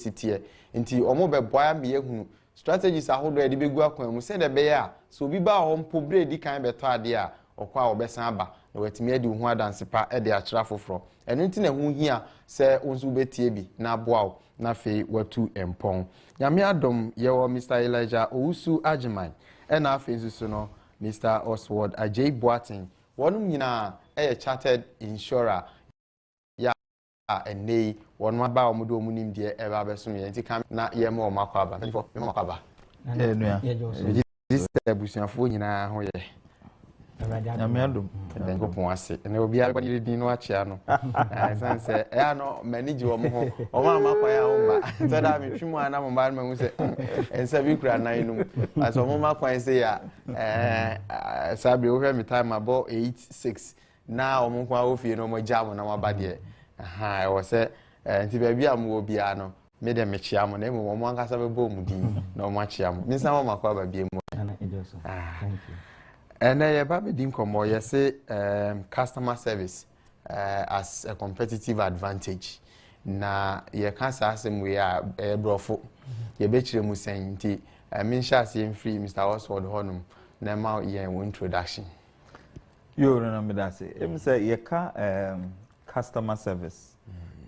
sitie nti omo be boya me ehunu strategies ahodo e de begu akwan mu se de be ya so obi ba ho mpo bre di kan beto ade a okwa obesan aba na watimi adi hu adanse pa e de akira foforo eno nti na hu hia se onzu betie bi na boa na fe watu empon nyame adom ye wo Mr. Elijah Owusu Ajiman e na afe nsusu no Mr. Oswald Ajay Boatin wonum nyina e chartered insurer ya enei wonu aba omodo omunim de e ba beso me nti kan na ye ma o makwaba nfo me makwaba nua register busuafo nyina ho ye nyame adom dengo pon ase na obi a kwadi din no achia no sanse e ano manage wo mo ho o ma makwa ya ho ba so da me twimu ana mo ba ma hu se ensa bi kura nan num aso mo makwa se ya sabi o hwe me time about 86 na o mo kwa ofie no mo jam na mo ba de aha e wo se nti ba bi am wo bia no me de me chia mo na mo ankasa be bo mu din na mo achia mo me san mo makwa ba bia mu thank you. And I have been come you say customer service as a competitive advantage. Na ye can say asem we are brofo. Ye betire mu senti. Me sha say free Mr. Oswald Honum na ma ye introduction. Yo na me da say. Em say ye ka customer service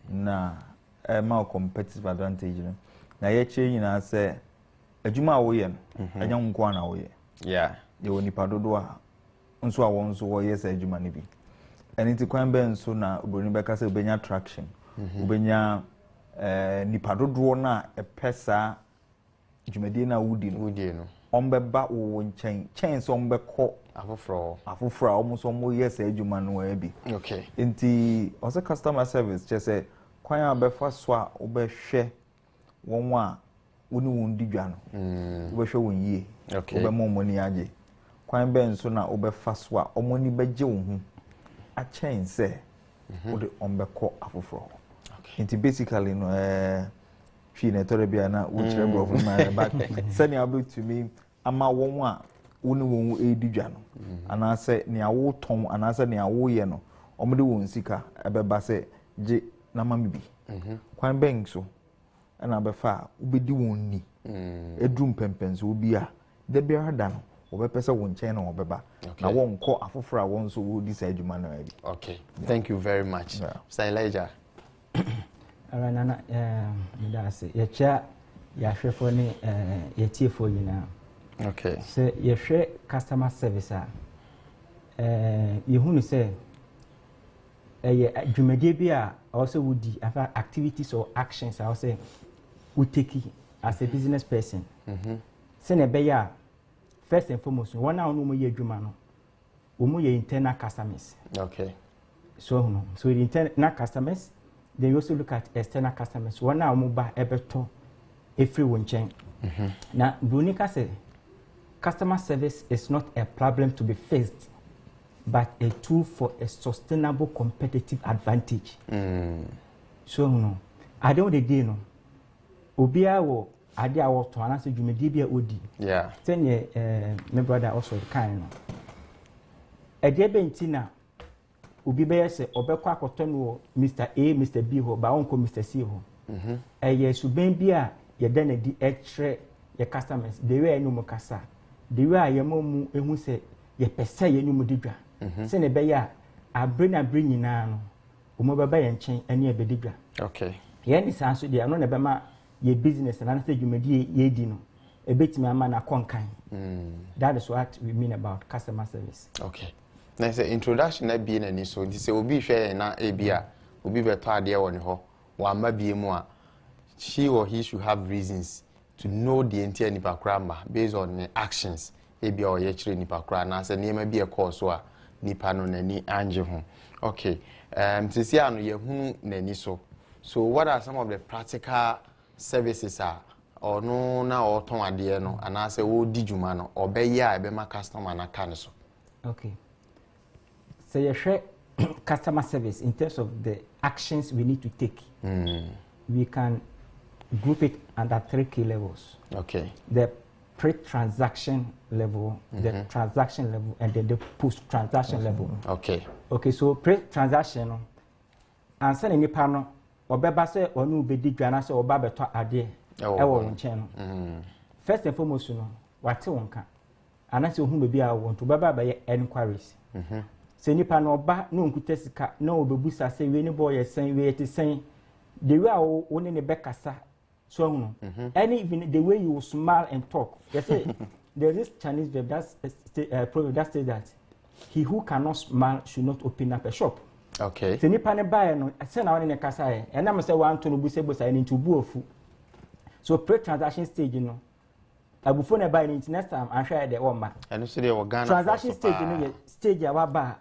na ma competitive advantage no. Na ye che nyina say adwuma wo ye no. Anya nko na wo ye. Yeah. Ye woni padodo a nso a won so wo yes adwuma ne bi enti kwan be nso na obroni be ka se obenya traction obenya nipadodo na epesa dwumadi na wudi no ombeba wo nchen chen so ombekọ afofro a omo so mo yes adwuma no wa bi okay enti ose customer service che se kwan a befa so a obehwe won a woni won di dwa no obehwe won yie obemo moni age kwan ben so na obefa so a omoni beje wo hu a chen se wo de ombekọ afofro nti basically no twi na tore bia na wo kire bro for my back sani abetumi ama won a woni won edi dwa no ana se ne awo ton ana se ne awo ye no omde won sika ebeba se je na mami bi kwan ben so na befa ubedi won ni edrum pempenso obi a de bia da no obepese won chen na obeba na won ko afoforo a won so wo di sa adwuma na abi okay thank you very much Mr. Elijah nana me da say ye cha ya hwefo ne ye tiefo nyina okay se ye hwe customer service a ye hunu se ye adwumadie bi a also wudi afa activities or actions I say we take as a business person se ne be ya first and foremost one now no mo ye adwuma no wo mo ye internal customers okay so the internal customers then you also look at external customers one now mo ba ebeto every one chain na Brunica say customer service is not a problem to be faced but a tool for a sustainable competitive advantage so I don't the day no obia wo ade a wo to anase dwumadi bia odi yeah senior my brother also kind no ede benti na obi be yese obekọ akoto no Mr. A Mr. B ho ba onko Mr. C ho eye suben bia ye da na di extra ye customers the way enu kasa the way ayemamu ehu se ye pese ye enu didwa se ne be ya abre na abre nyina no omo baba ye nchen ene e bedidwa okay ye ni sanso dia no ne be ma ye business na na se dwumadi ye di no ebetimi ama na konkan that is what we mean about customer service okay na say introduction na bi na ni so nti say obi hwe na ebia obi beto ade woni ho wa ma bi mu a she or he should have reasons to know the entire nipa krama based on the actions ebia o ye kire nipa kra na say niam bi e course so a nipa no nani anje ho okay sisi anu ye hunu nani so what are some of the practical services or no na or ton ade no ana say wo di djuma no obeya ebe ma customer na kan so okay so you share customer service in terms of the actions we need to take we can group it under 3 key levels okay the pre-transaction level the transaction level and then the post-transaction level okay so pre-transaction no answer any panel obeba se onu obedi dwana se oba beto ade ewo nchen no first and foremost no wate wonka anase ohun bebi a won to baba ba ye enquiries se nipa no oba no nkuta sika na obebusa se we ni boy ye sen we te sen the way wo ne bekasa so no any even the way you smile and talk you say there is Chinese verb that's proverb that says that he who cannot smile should not open up a shop. Okay. Se nipa ne buy no say na won ne kasa e na me say wan to no busa ni ntu bu ofu. So pre-transaction stage no abufo na buy ni next time an hwɛ de wo ma. Eno so de wo Ghana. Transaction stage no ye stage a wa ba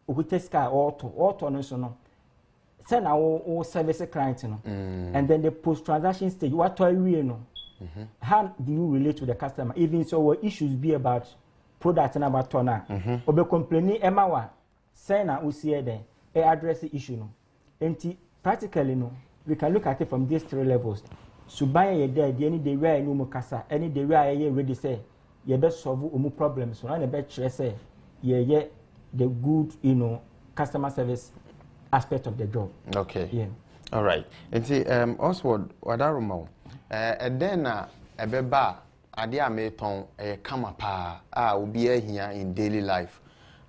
okuteska auto no so no. Say na wo service client no. And then the post-transaction stage what to we no. How do you relate to the customer? Even so, what issues be about product and about tona? Or be complaining, Emma, wa say na usiye then address the issue no. And practically no, we can look at it from these 3 levels. So buy a day, any day where no mukasa, any day where you ready say, you best solve umu problems. So I bet say, yeah, the good customer service aspect of the job. Okay. Yeah. All right. And see, Oswald, what I remember. And then ebeba ade a meton kama pa obi ahia in daily life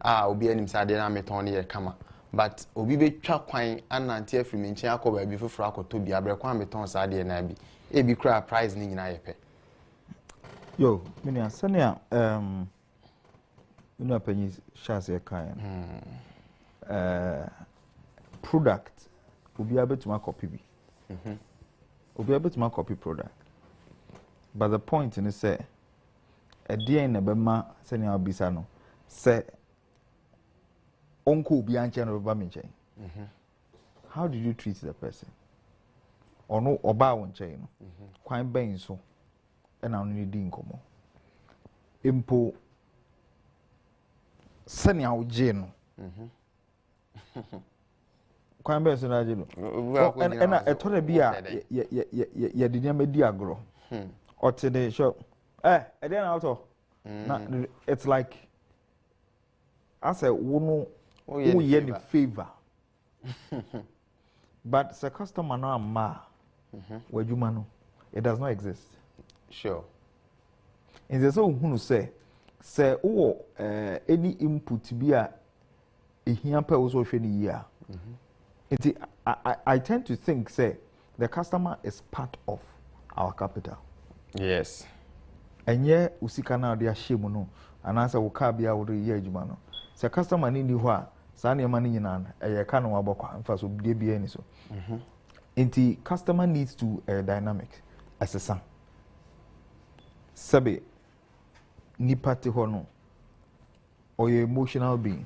obi anim say ade na meton ne kama but obi betwa kwan anante afiri me nchen akọ ba bi foforo akoto bi abrekwan meton say ade na bi e bi kra price ni nyina yepe yo mini asane unu apanyi chance e kan product obi abetuma copy bi obi abetuma copy product but the point in say a day na bema say na obisa no say onko obi anche no ba menchen how did you treat the person ono oba won chen no kwan ben so e na no di nkomo impo sani a oje no kwan ben so na je no ena etore bia ye de nyama di agro otede show then auto na it's like I say wonu who ye the favor but the customer no ma wajuma no it does not exist sure in the so hunu say wo any input bi a ehia pa wo so hwe ni yi a I tend to think say the customer is part of our capital. Yes. Enye usika na de ahye no anasa wo ka bia wo ye adwuma no. Se customer ni ho a sa na ma ni nyina na eye ka no wabokwa mfa so bie bia ni so. Inti customer needs to dynamic asesa. Sabe nipa te ho no or your emotional being.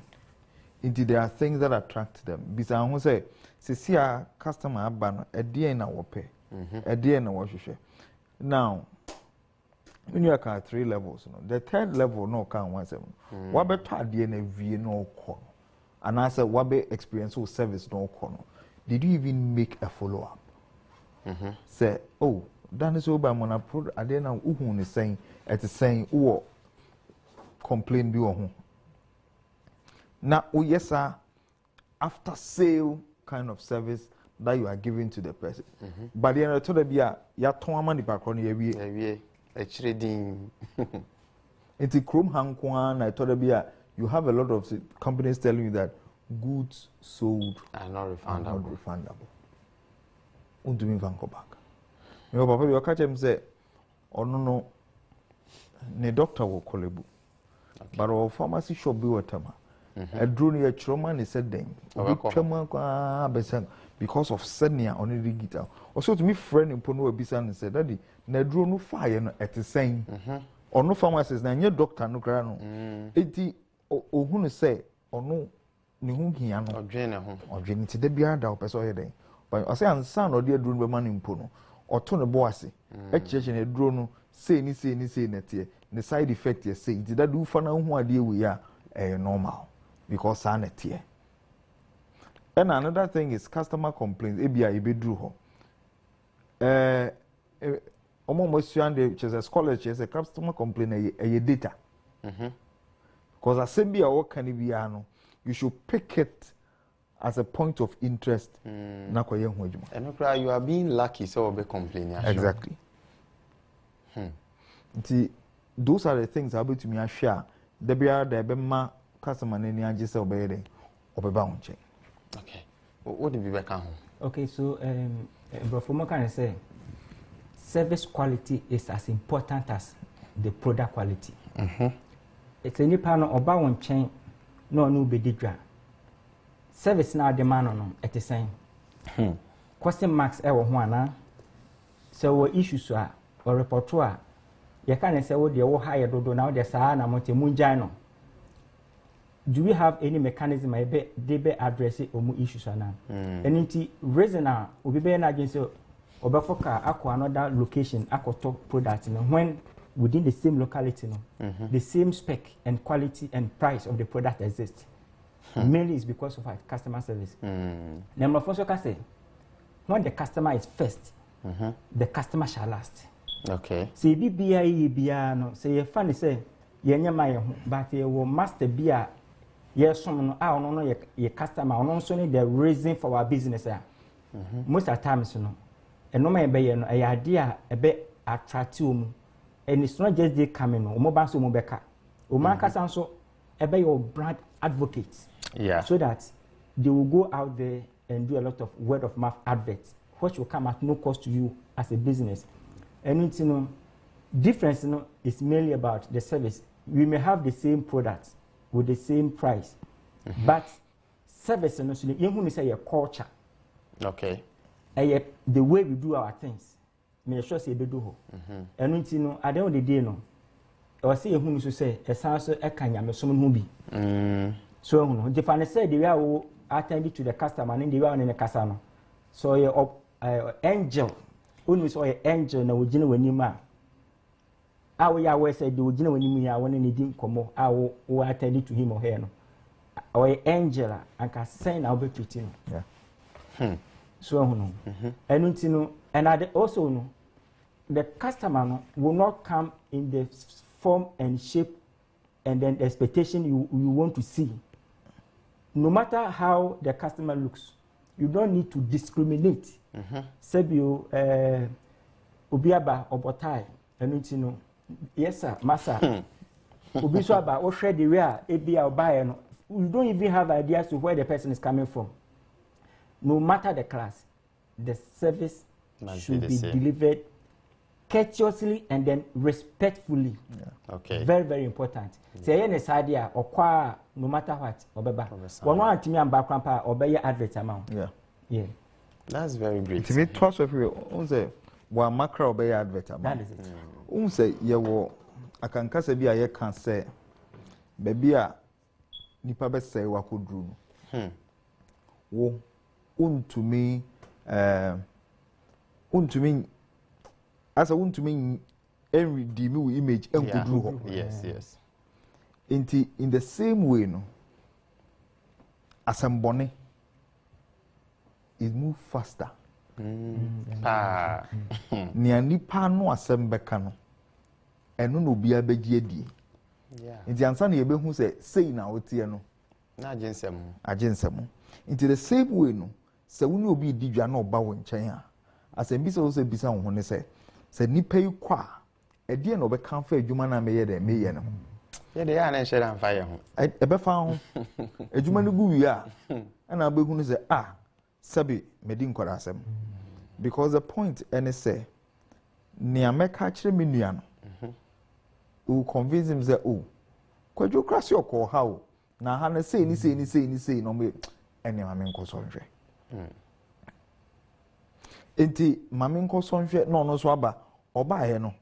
Inti there are things that attract them. Bisa ho say see a customer aba no e na wo pe. E na wo hwehwe. Now when you are 3 levels, the 3rd level no can 17. What better ade na vie no ko. And I said what be experience or service no ko. Did you even make a follow up? Say, oh, that is over mona pro ade na uhun is saying at saying oh complain bi ho. Now, oh yes sir, after sale kind of service that you are giving to the person. But the end of the day, ya ton ama nipa kro na ewie a trading into Chrome Hankwan, I told you you have a lot of companies telling you that goods sold are not refundable. Won't do me van go back. Your papa, your catch him say, oh no, ne doctor will call you, but our pharmacy shop be what a drone a trauma is said then. Because of senior on the guitar. Also to me friend in Pono Bisan and said, Daddy, na drone no fire at the same. Or no pharmacist, na your doctor no grano. Eti o who say or no Nihukiano or drain a home or drain to the beard out as day. But I say and son or dear drone by man in Pono or Tony Boissy. A church in a drone say ni net here. The side effect you say, did that do for now who idea we are normal because sanity here. And another thing is customer complaints. ABI bedru ho. Omo mosuande chese scholar chese customer complaint a data. Because assembly a work can be no, you should pick it as a point of interest na koye ho adwuma. And you are being lucky so be complaining. Exactly. Those are the things about to me a share. The bia the be ma customer na ni age say obey obeba ho nche. Okay. What did we back home? Okay, so Brofomo can say service quality is as important as the product quality. It's a nipa no oba won chen no no be didwa. Service na demand no at the same. Question marks e wo ho ana. So what issues are or report to a you can say what the higher do now the sa na monte no. Do we have any mechanism they be addressing omu issues ana? And it reason obi be na agency obefoka akọ another location akoto product no when within the same locality no the same spec and quality and price of the product exists. Mainly is because of our customer service. Number four, so say when the customer is first, the customer shall last. Okay. Say BBI no say you funny say ye nyama but ye will master bia yes some no no ye customer no so need the reason for our business most of the times no and no man be no a idea a bit attractive and it's not just they coming no mo ban so mo beka o man kasa so e be your brand advocates. Yeah. So that they will go out there and do a lot of word of mouth adverts, which will come at no cost to you as a business. And you know, difference is mainly about the service. We may have the same products with the same price, but service and also you say your culture. Okay. And yet the way we do our things, may sure say they do. And you know, at the end of the day, no, or say whom you say a sound a kanya, someone who be. So, if I say the way I will attend to the customer and the way in the customer, so your angel, only saw an angel and a general nima. I will always say the general name I want anything come I will attend to him or her. Or angel and can send our treating. Yeah. So, and you know, and I also know the customer will not come in the form and shape and then the expectation you want to see. No matter how the customer looks, you don't need to discriminate. Sebio Obiaba Obotai, and you know, yes sir, massa. Obiswaba or shred the rear, ABA buy. You don't even have ideas to where the person is coming from. No matter the class, the service should be delivered courteously and then respectfully. Yeah. Okay. Very, very important. Say any idea or qua no matter what or beba. One want to me and background or be your advert amount. Yeah. Yeah. That's very great. To me, trust of you, say one macro or be your advert amount. That is it. Say ye wo I can cast be a can say baby a nipa be say wa kodru. Wo to me as I want to mean every demu image yes. In the same way, no, as I'm bonny, it move faster. Nia nipa no asembeka no. Eno no bia begye die. Yeah. Inti ansa na yebe hu say na wotie no. Na agensem. Into the same way no, se woni obi didwa na oba wo nchen a. Asembisa wo se bisa wo ne say se nipa yi kwa ede na obeka fa adwuma na meye de meye no. Ye de ya na nhye dan fa ye ho. Ebe fa ho. Adwuma no gu wi a na abehu no say sabi medi nkora asem. Because the point any say ni ameka kire me nua no. Who convince him say kwadwo krasi okọ ha o na ha na say ni no me ene ma me nkoso nhwe. Enti mame nkoso nhwe no so aba oba he no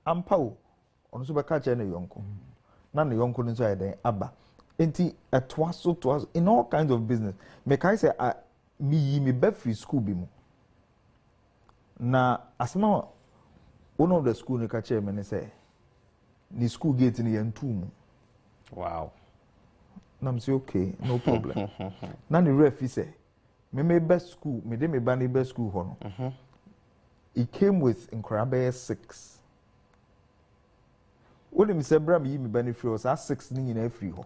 ampa o ono so beka che na yonko na ne yonko no so ayeden aba enti etwaso to in all kinds of business me kai say me be free school bi mu na asema one of the school ne ka che me ne say ni school gate ni yantum. Wow. Na me say okay, no problem. Na the ref say me best school, me de me ba ni best school ho no. It came with Nkurabe 6. When me say bra me yi me benefit was 6 ni na free ho.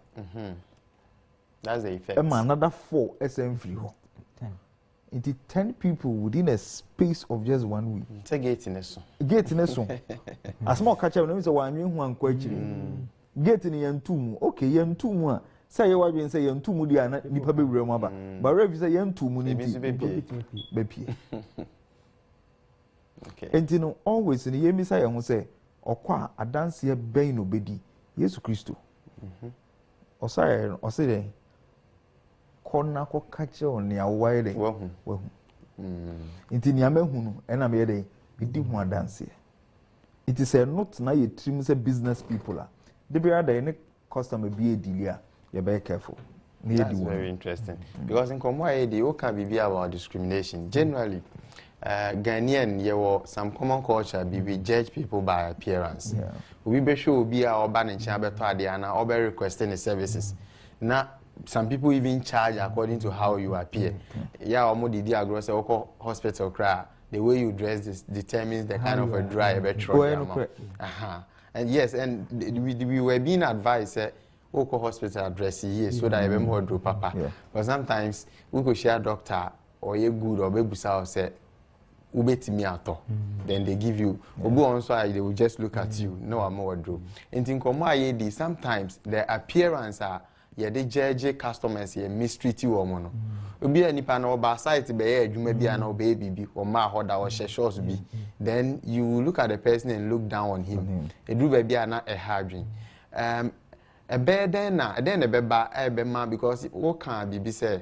That's the effect. Another 4 SM free. 10 people within a space of just 1 week. It's a gate in this. Gate in this one. A small catch up, no, so 1 year, 1 question. Gate in Yantum. Okay, Yantum. Say you are say Yantum, Mudiana, the public remember. But if you say Yantum, baby. Okay. And you know, always in the year, Messiah who say, or qua a dance here, Bain obedi, Yesu Christo. Or say, corner ko catch on near wide. Well, into Niamehunu, and I'm here, we did one dance here. It is a not now you trim say business people. They be other any customer be a dealer. You're very careful. That's very interesting. Because in Komwa, they can be about discrimination. Generally, Ghanaian, you have some common culture, we judge people by appearance. We be sure be our banning chamber and our requesting the services. Now, some people even charge according to how you appear. Yeah, or more the diagnosis or hospital cry. The way you dress this determines the kind of a drive. And yes, and we were being advised local hospital address here so that I remember do papa. But sometimes we could share doctor or you good or baby say ubetimi ato. Then they give you obu also they will just look at you. No I'm more do. And in Komwa sometimes the appearance are they judge customers here mistreat you or mono. Obi anipa na oba site be adwuma bia na oba bibi or ma hoda or shorts be. Then you look at the person and look down on him. Edu be na a hard drink. A bed then a beba because what can be say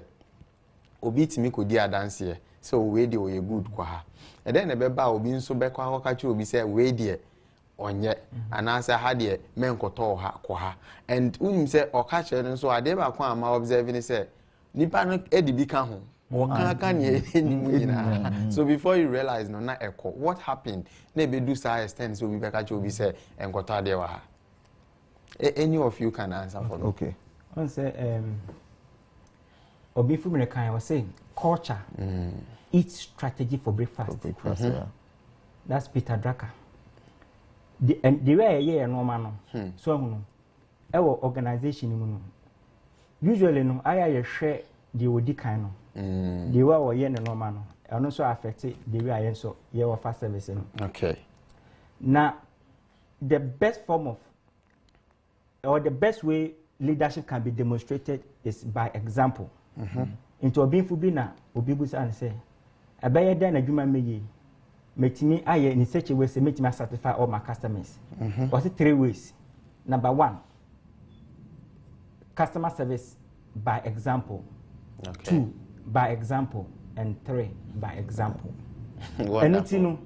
obi timi ko dia dance here. So we dey o good kwa. And then a beba obi nso be kwa ka obi say we dey onye anasa ha de men koto ha kwa. And unim say okache no so ade ba kwa ma observing say nipa no edibi ka ho. So before you realize no na echo what happened na be do sa extend so we be ka obi say enkoto ade wa ha. Any of you can answer for me. Okay. I say obi fu me kan was say culture eat strategy for breakfast. Yeah. That's Peter Drucker. The way yeah normal no. So no. Our organization no. Usually no I share the odi kan no. The way we yeah normal no. And also affect the way I so yeah offer service no. Okay. Now the best form of or the best way leadership can be demonstrated is by example. Into obi fubi na obi busa and say abeye den adwuma meyi metimi aye in such a way say metimi satisfy all my customers. Was it 3 ways? Number 1, customer service by example. 2, by example, and 3, by example. Anything no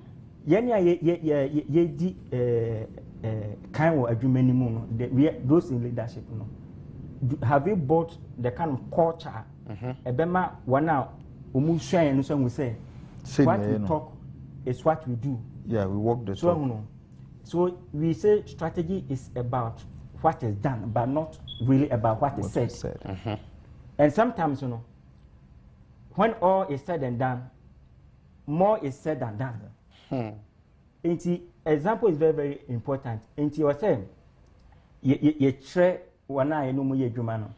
ye di kind of adwuma ni mu no those in leadership no have you bought the kind of culture ebema one now omu shine no so we say what we talk is what we do. Yeah, we walk the talk. So we say strategy is about what is done but not really about what is said. And sometimes when all is said and done, more is said than done. Example is very, very important. Into your saying, you try one eye no more jumano.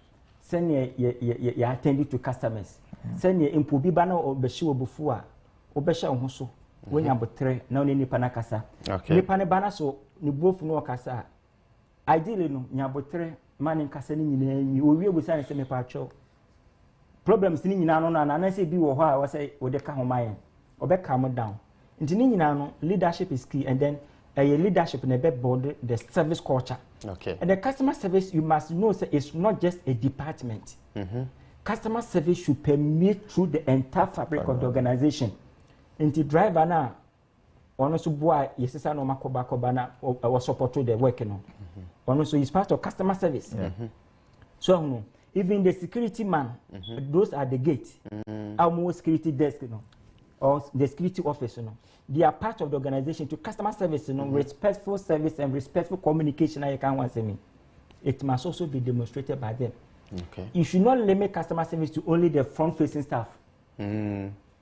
Send ye attending to customers. Send ye impubi bana or beshu before or besha unso when you have 3 now ni panakasa. Ni panebana so ni both no kasa. Ideally no nyabo 3 man in kasa ni we will say me pacho. Problems ni nyina no na say bi wo ho a say wo de ka ho mayen. Obe calm down. No, leadership is key, and then leadership in a bed board the service culture. Okay. And the customer service, you must know, it's not just a department. Customer service should permeate through the entire fabric of the organization. And the driver now, also boy, yes, no makoba na or support to the work, also is part of customer service. So even the security man, those are the gate. Our more security desk, or the security office, they are part of the organization to customer service, respectful service and respectful communication. I can't want to say me. It must also be demonstrated by them. Okay. You should not limit customer service to only the front-facing staff.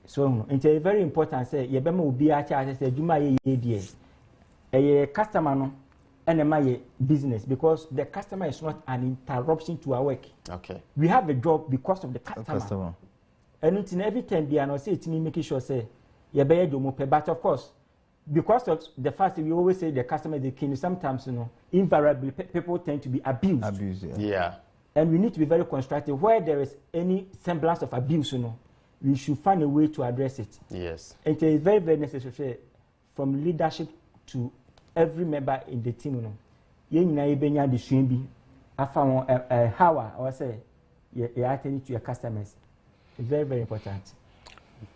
So it's very important. Say, you better be a child. Say, "Juma ye a customer no, NMI business because the customer is not an interruption to our work. Okay. We have a job because of the customer. And in every time they are say it's me making sure say you better do more. But of course, because of the fact that we always say the customer is the king, sometimes invariably people tend to be abused. Yeah. And we need to be very constructive. Where there is any semblance of abuse, we should find a way to address it. Yes. And it is very, very necessary from leadership to every member in the team. You know, the swing I found how I say you attend to your customers. It's very, very important.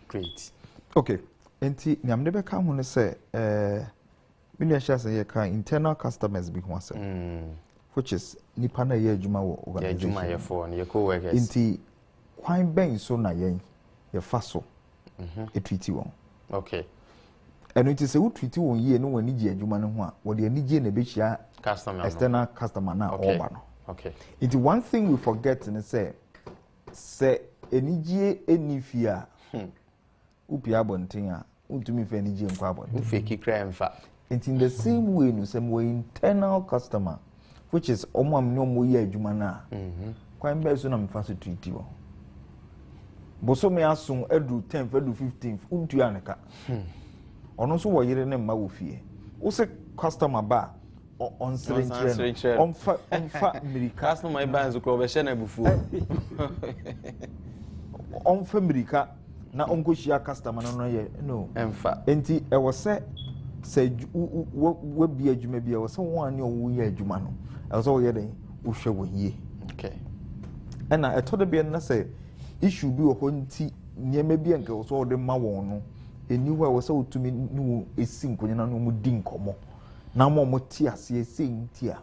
Great. Okay. Enti nyamde be ka ho say mini a say you can internal customers be ho say which is nipa na ye adwuma wo organization. Yeah, adwuma ye for ne co-workers. Enti kwan ben so na yen ye fa so. E treat won. Okay. Eno nti se wo treat won ye no wani gi adwuma no ho a wo de ani gi na be hia customer external customer na oba no. Okay. Enti one thing we forget is say enigye enifia upi abonten a untumi fe enigye nkwa abonten fake kra emfa. In the same way no some way internal customer which is omam no mo ye adwuma na kwan be so na mfa so treat wo boso me asun edu 10th edu 15th untu aneka ono so wo yire ne mma wo fie wo se customer ba on srenchre on America customer ba nzo ko be she na bufu on fa America na onko shia customer no ye no emfa enti e wo se we bi adwuma bi e wo se won ani owo ye adwuma no e wo se wo ye den wo hwe wo yie okay ena e to de bi na se issue bi wo ho nti niema bi enke wo se wo de ma won no eni wo wo se otumi nu esi nkonya na no mu di nkomo na mo ti ase ese nti a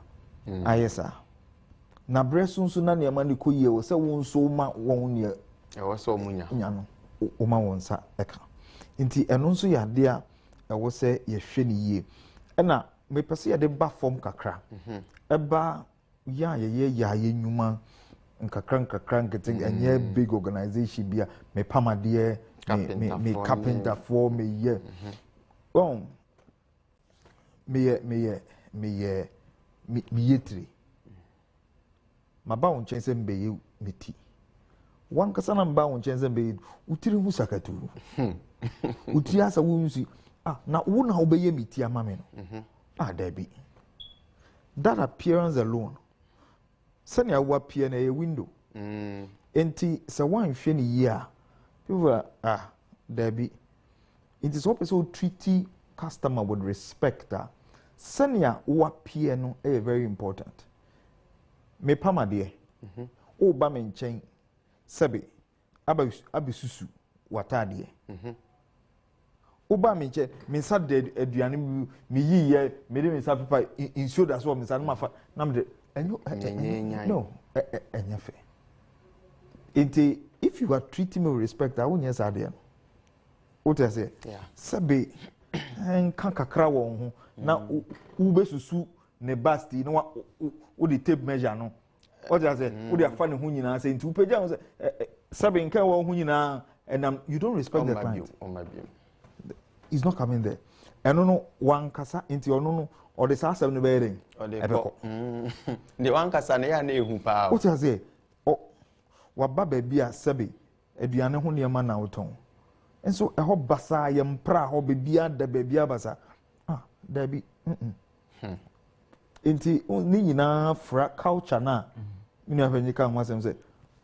ayesa na bresunsu na niema ne koyie wo se won so ma won ne e wo se omunya nya no o ma won sa eka nti eno nso ya de a e wo se ye hwe ne yie ena me pese ye de ba form kakra eba ya ye nyuma nkakra nkete enye big organization bia me pamade me carpenter for me ye me yetri maba won chense mbeye meti wan kasa na mba won chense mbeye utiri hu sakatu utiri asa wunsi na wo na obeye meti amame no dabi that appearance alone sanya wo appear na ye window enti se wan hwe ne yi a people dabi enti so person treat customer with respect sanya wo appear no very important me pamade o ba me nchen sebe abesusu watade o ba me nchen me sa de aduane me yiye me de me sa papa insure that so me sa na mafa na me de no enyefe enti if you are treating me with respect I won't yes ade what I say sebe enka kakra wo ho na u besusu ne basti no wo the tape measure no what I say wo the afa ne ho nyina say nti upeja ho say sebe nka wo ho nyina and you don't respect the client he's not coming there eno no wan kasa nti ono no or the asem no be ren ebeko the wan kasa na ya na ehu pa what I say waba baabi a sebe aduane ho niam na woton enso eho basa ye mpra ho bebia da bebia basa dabi enti ni nyina fra culture na mini afanyika ho asem say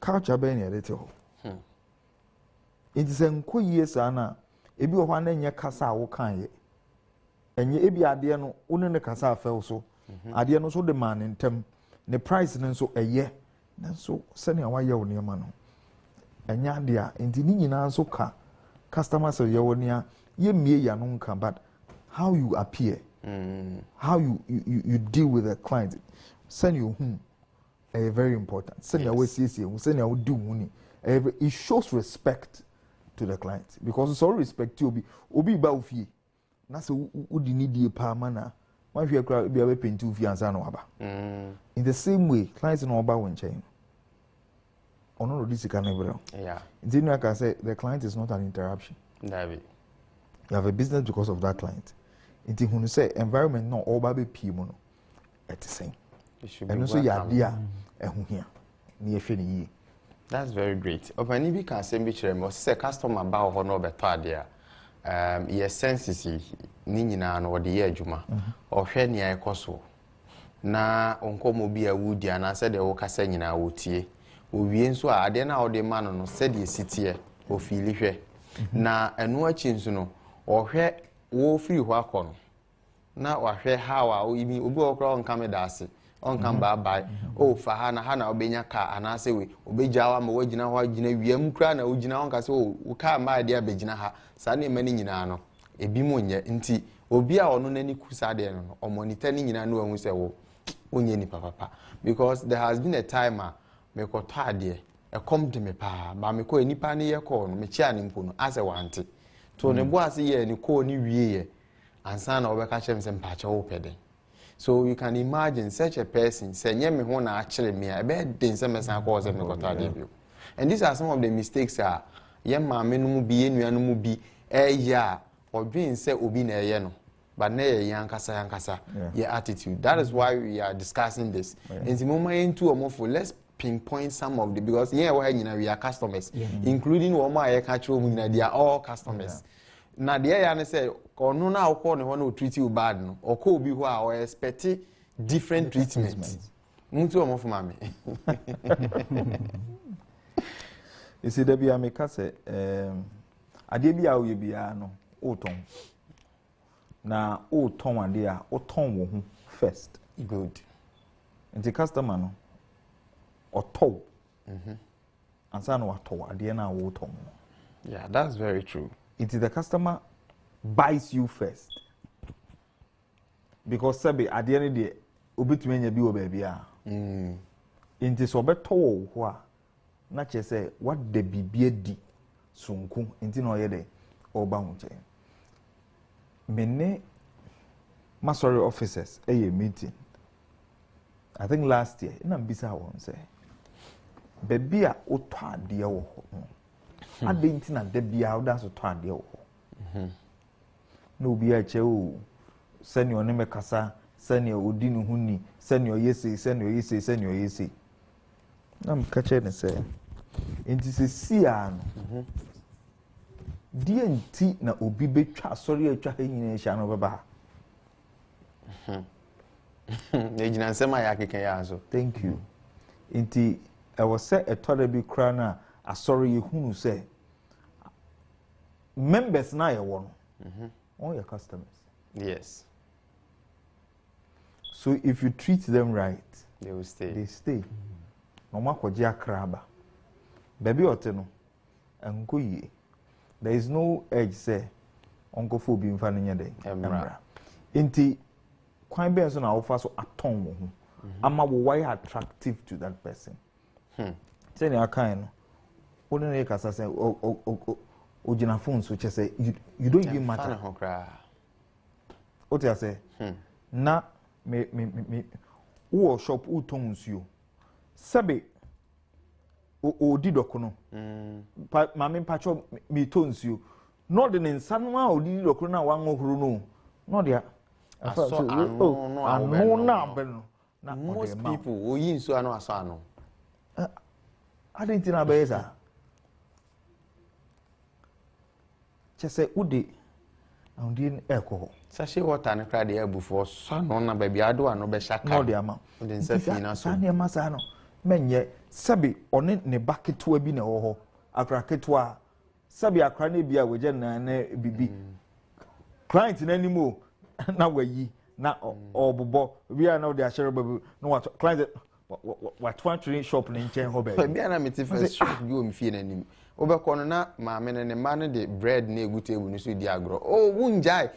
culture be na edete ho enti se nkoyie sa na ebi wo ho na nye kasa wo kan ye enye ebi ade no wonu ne kasa afew so ade no so de man ntem ne price ne so eye nanso sene awaye wo niam no enya ade a enti ni nyina so ka customers ye wo nia ye mie ya no nka but how you appear how you deal with the client send you very important send your way send your do money it shows respect to the client because so respect you obi ba ofie na se udi ni die pa mana ma hwe kra bia be penti ofie ansa na waba in the same way clients no oba won chain ono no disika na bro then I can say the client is not an interruption David you have a business because of that client. Inti hunu say environment no oba be pie mu no ɛte sɛn And so yɛ ade a ɛho hia ne yɛhwɛ ne yie. That's very great. Opani bi kan sɛm bi kyerɛ me ɔsɛ customer ba wɔ hɔ na ɔbɛtɔ ade a yɛ senses ni nyinaa no ɔde yɛ adwuma ɔhwɛ nea ɛkɔ so na nkɔmmɔ bi a wodi anaasɛ deɛ wokasa nyinaa wɔtie owie nso a adeɛ no a wɔde ma no no sɛdeɛ siteɛ ɔfiili hwɛ na ɛno akyi nso no ɔhwɛ wɔfiri hɔ akɔ no na wahwɛ how a obi wɔ koraa ɔnka me da ase ɔnka baabae fa ha na wobɛnya kaa anaasɛ we wobɛgya wa ma woagyina hɔ agyina wiam koraa na wogyina hɔ nka sɛ wo kaa mmaa deɛ abɛgyina ha saa nneɛma no nyinaa no ebi mu nyɛ nti obi a ɔno n'ani ku saa deɛ no ɔmɔnita no nyinaa no wahu sɛ wonyɛ nipa papa because there has been a time a mekɔtɔ adeɛ ɛkɔm de me paa ba mekɔ nipa no yɛ kɔɔ no mekyia ne mpo no asɛ wante to ne bo ase yɛ ne kɔɔ ne wieɛ ansa na wɔbɛka kyerɛ me sɛ mpakyɛ wo pɛ den. So you can imagine such a person say nye me ho na actually me a be den se mesan ko se me kota debut. And these are some of the mistakes a ye maame no mu bi ye nua no mu bi ya odwen se obi na ye no but na ye yankasa your attitude. That is why we are discussing this. And the moment into omofo let's pinpoint some of the because we are customers including woman I catch they are all customers. Na de ya ne say ono na akọ ne ho na o treat you bad no okọ obi ho a o expect different treatment muntu o mo fuma me isi da bia me ka say ade bia o ye bia no o ton na o ton ade a o ton wo ho first good nti customer no o to ansa na wa to ade na wo ton yeah that's very true. It is the customer buys you first because sabi at the end of the day obitumi nya bi wo ba bia nti so beto wo ho a na che say what the bibia di sunku nti na oye de oba hu che mene masori officers meeting I think last year na mbisa won say baby a oto ade wo ho ade nti na da bia wo da so to ade wo no obi a che o sani oni mekasa sani odi ne hu ni sani oyese sani oyese sani oyese na mka che ne se nti se sia no die nti na obi betwa asori atwa ha nyina hia no beba ne gina nsema ya keke ya so thank you nti I was say a total bi kra na asori ehunu se members na ye wo no all your customers. Yes. So if you treat them right, they will stay. They stay. No matter kraba. Baby oteno. Enko ye. There is no edge say onko fo bi mfa nya den. Emra. Inti kwan be so na offer so aton wo ho. Ama wo why attractive to that person. Say na kan no. Woni na kasa say ojina phone so che say you don't even matter. What you say? Na me wo shop uton nsuo. Sabe o di dokono. Ma me pacho me to nsuo. No de nsa no a o di dokono na wan ohuru no. No de aso anu na abeno. Na most people o yi nsuo anu aso anu. Adenti na be za. Chese ude and eko sachet water ne kra de abufo so no na ba bia do ano be shaka no de ama de nsa fi na so na ma sa no menye sabi one ne baketo bi na wo ho akra keto sabi akra na bia weje na bibi client na nimo na wayi na obobo bia na de ashere babu no what client what one shop ne nchen ho ba bia na meti first shop bi o mfie na nim obekọ na maame ne ma ne de bread na egu table ni so di agro oh wunjai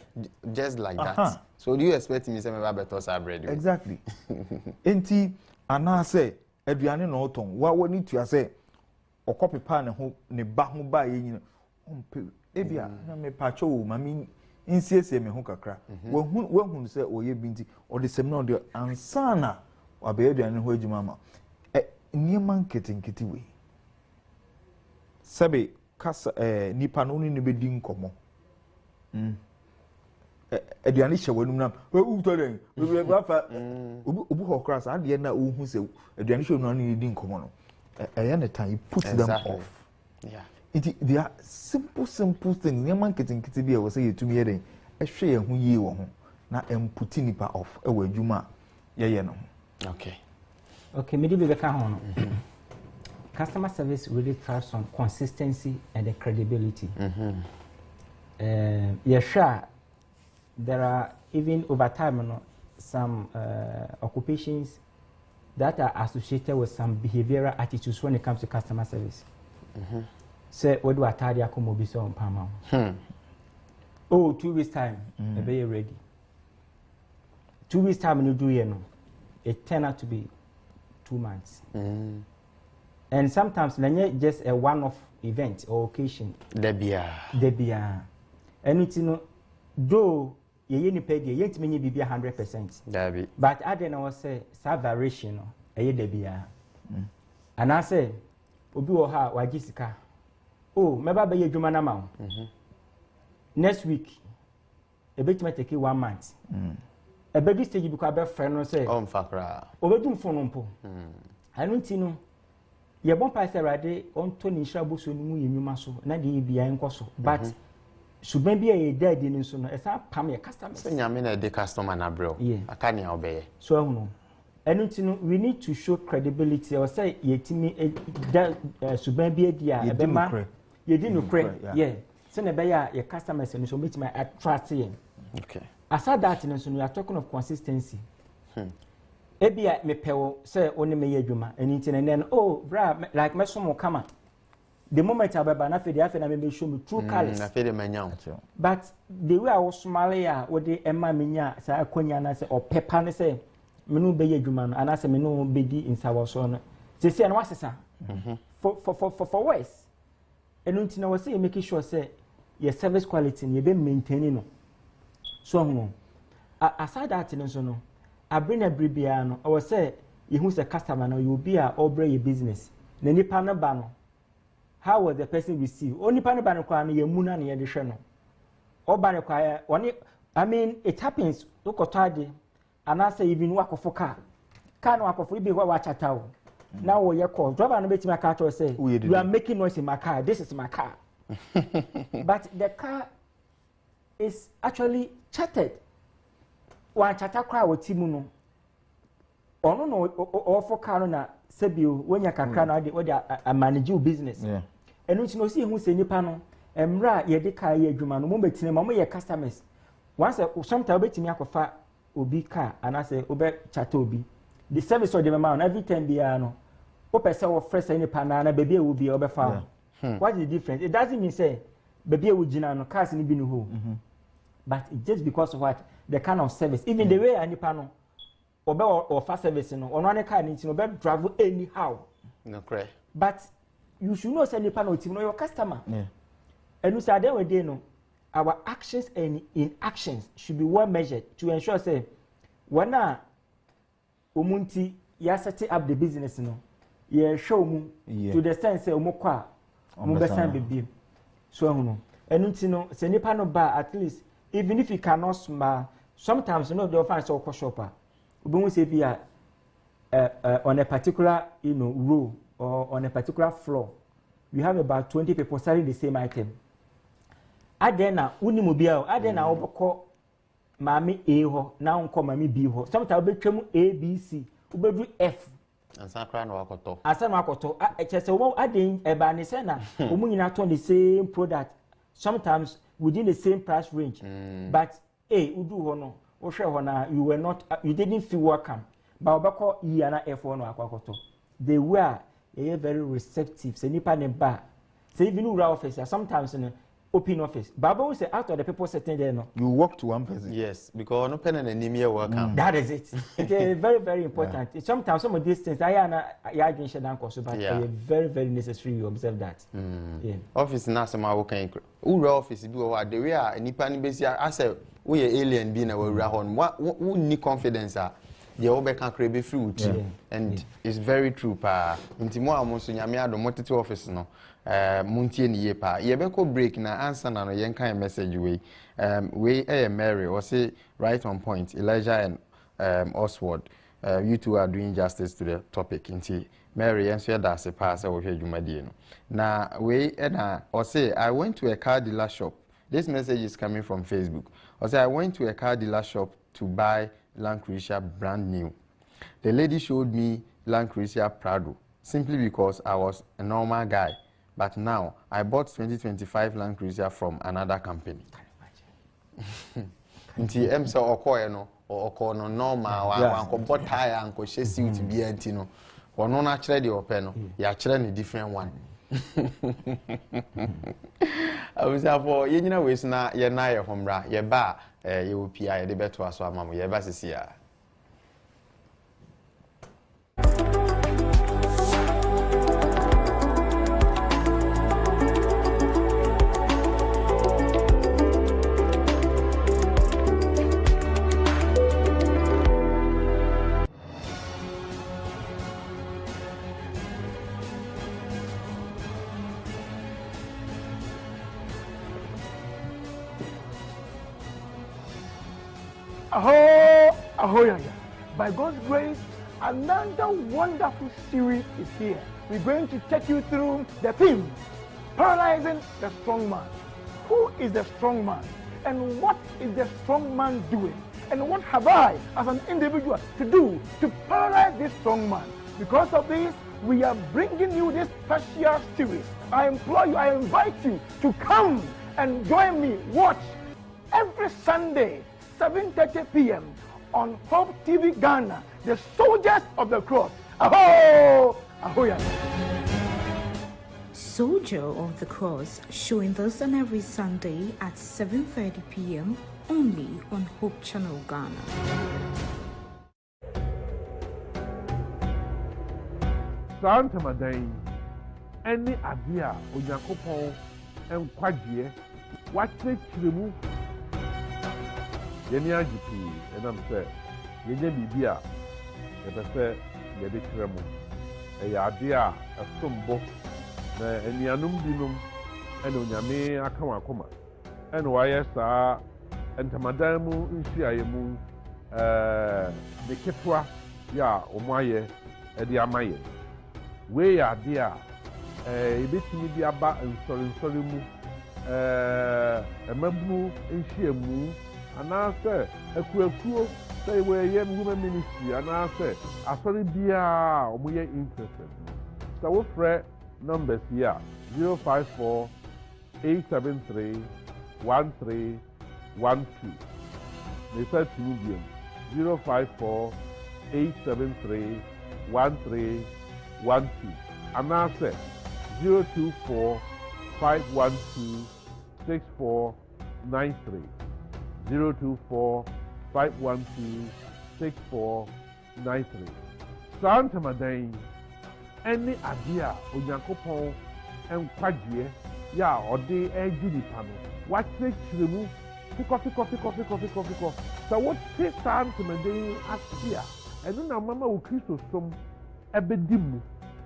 just like that so do you expect me say me ba better sa bread exactly enti ana say aduane na oton wa woni tua say okopepa ne ho ne ba ho ba ye nyina ompe ebia na me pacho o mami insiesie me ho kakra wahun say oye binti o de sem na o de ansana wa be aduane ho adwuma ma niema nketenkete we sabe kasa nipa no ni bedi nkomo aduane hye wanum nam u to den we fa obu ho cross ade na o hu se aduane hye no na di nkomo no the time you put them off. Yeah. They are simple things. Near marketing kitty was say you to me then. A share who ye won. Now I'm putting it off. A word Juma. Yeah, no. Okay. Okay, maybe we can. Customer service really thrives on consistency and the credibility. Yeah, sure. There are even over time some occupations that are associated with some behavioral attitudes when it comes to customer service. Say, what do I tell you? I come be so on Pama. Oh, 2 weeks time, be ready. 2 weeks time, you do it turned out to be 2 months. And sometimes, just a one-off event or occasion. Debia. And it's though you need pay you ain't many be 100%. But I don't know say some variation debia. And I say, Obi oha wa Jessica. Oh, maybe be you man now. Next week, a bit might take 1 month. A baby stage because be friend no say. Fakra. Obedum phone mpo. I don't know. Ye bon pass rade on to ni shabu so ni mu yinuma so na de bia enko so. But suban bi e dead ni so no esa pam ye customer. Say nyame na de customer na bro. Aka ni obeye. So ahunu. Enu we need to show credibility or say yetimi suban bi e dia e be ma ye di no kre. Yeah. So na be ya your customers ni so meet my attract ye. Okay. Aside that ni so we are talking of consistency. Ebia me pewo say oni me yadwuma eni and then oh bra like me so mo kama. The moment I baba na fede afa na me show me true colors. Na fede manya. But the way I was smile ya wo de ema menya sa akonya na say o pepper ne say me no be yadwuma no ana say me no be di insawo so no. Se na wasesa. For worse. Enu ntina we say make sure say your service quality you be maintaining no. So ho. Aside that no so no. I bring a bribiano or say you who's a customer now you'll be a obre your business. Nani panabano. How was the person receive? Only panabano kwa ni yemuna ni yedisheno. Or banakwa I mean it happens look otadi and I say even work of car. Can work of we be what watch at all. Now we call driver and bet my car to say you are making noise in my car. This is my car. But the car is actually chartered. One chata cry with Timuno. Ono no offer car na sebio when you can cry now the manage your business. And which no see who say nipa no emra ye de car ye adwuma no mo betine mo ye customers. Once sometimes betimi akofa obi car and I say obe chata obi. The service of the man every time be no. O person wo fresh any pana na baby will be obe fa. What is the difference? It doesn't mean say baby will gina no cars ni bi no ho. But just because of what the kind of service, even the way any panel or fast service, no, on one car needs no better travel anyhow. No cray. But you should know send the panel to know your customer. And we say there we no. Our actions and inactions should be well measured to ensure say when umunti ya setting up the business no, ye show mu to the sense say umukwa umubesan baby. So no. And no say ni panel bar at least. Even if you cannot smile, sometimes you know they'll find so shopper. We will say be on a particular row or on a particular floor, you have about 20 people selling the same item. Adena unimobile, Adena oboko mami A ho, now unko mami B ho. Sometimes we become A, B, C, we do F. And some crown wakoto. And some wakoto. Just a one adding a banisena, umuina on the same product. Sometimes within the same price range. But udu hono, you were not, you didn't feel welcome. But obako yana F1 akwakoto. They were very receptive. Say nipa ne ba. Say even ura office, sometimes in open office. Baba will say out of the people sitting there no. You walk to one person. Yes, because no pen and anemia welcome. That is it. It is very, very important. Yeah. Sometimes some of these things I didn't share down course, but very, very necessary. You observe that. Yeah. Office na some working. Ura office do what the way nipa ni besi I say we alien being a ura hon. What need confidence the obe can create fruit and it's very true pa. Inti mo amonso nyame ado motete office no. muntie ni yepa yebeko break na answer na no yenkan message we Mary or say right on point Elijah and Oswald you two are doing justice to the topic inti Mary and so that's a pass we dwumadie no na we na or say I went to a car dealer shop. This message is coming from Facebook. Or say I went to a car dealer shop to buy Land Cruiser brand new. The lady showed me Land Cruiser Prado simply because I was a normal guy. But now I bought 2025 Land Cruiser from another company. Nti emse okoye no oko no normal wa ko botaya anko she suit bi anti no ono na kire de ope no ya kire ne different one. I was for you know we na ye na ye homra ye ba ye opia ye de beto aso amamo ye ba sisia. Ahoy! By God's grace, another wonderful series is here. We're going to take you through the theme, Paralyzing the Strong Man. Who is the strong man? And what is the strong man doing? And what have I, as an individual, to do to paralyze this strong man? Because of this, we are bringing you this special series. I implore you, I invite you to come and join me. Watch every Sunday, 7:30 p.m. on Hope TV Ghana, the Soldiers of the Cross. Aho! Ahoy! Soldier of the Cross, showing this on every Sunday at 7:30 p.m. only on Hope Channel Ghana. Santa Madan, any idea Onyankopon and Quadie, what they remove. Yeni agipi enam se yenye bibia yebese yede kiremu eya ade a asombo na enianum dinum ene onyame akawa akoma ene waye saa entamadan mu nhyiaye mu ne ketwa ya omoaye ede amaye we ya ade a ebetimi bi aba nsori mu emabu nhyiamu anase ekuekuo say we ye women ministry anase asori bia omoye interested so we free numbers here 054 873 1312 they said to me 054 873 1312 anase 024 512 6493 024-512-6493. Santa Madan, any idea Onyankopon and Quadie, ya or de Gidi Pano. What take you pick off. So what say Santa Madan as here? And then our Mamma will Christo some ebedimu.